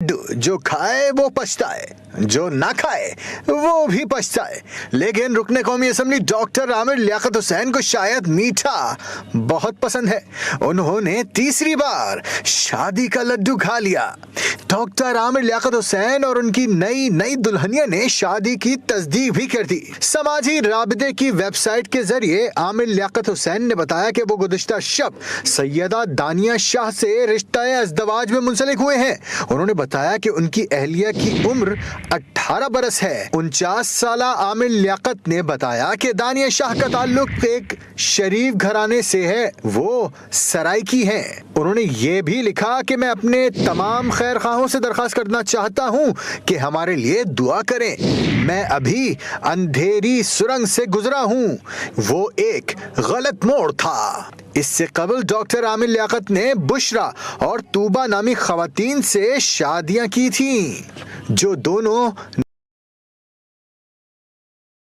लड्डू जो खाए वो पछताए, जो ना खाए वो भी पछताए। लेकिन रुकने कौमी असेंबली डॉक्टर आमिर लियाकत हुसैन को शायद मीठा बहुत पसंद है। उन्होंने तीसरी बार शादी का लड्डू खा लिया। डॉक्टर आमिर लियाकत हुसैन और उनकी नई दुल्हनिया ने शादी की तस्दीक भी कर दी। समाजी राबिते की वेबसाइट के जरिए आमिर लियाकत हुसैन ने बताया कि वो गुज़िश्ता शब सैयदा दानिया शाह से रिश्ता-ए-अज़दवाज में मुंसलिक हुए हैं। उन्होंने बताया कि उनकी अहलिया की उम्र 18 बरस है। 49 साला आमिर लियाकत ने बताया कि दानिया शाह का ताल्लुक एक शरीफ घराने से है, वो सराइकी हैं। उन्होंने ये भी लिखा कि मैं अपने तमाम खैर खाहों से दरख्वास्त करना चाहता हूँ कि हमारे लिए दुआ करें। मैं अभी अंधेरी सुरंग से गुजरा हूँ, वो एक गलत मोड़ था। इससे कबल डॉक्टर आमिर लियाकत ने बुशरा और तूबा नामी खवातीन से शादियां की थीं, जो दोनों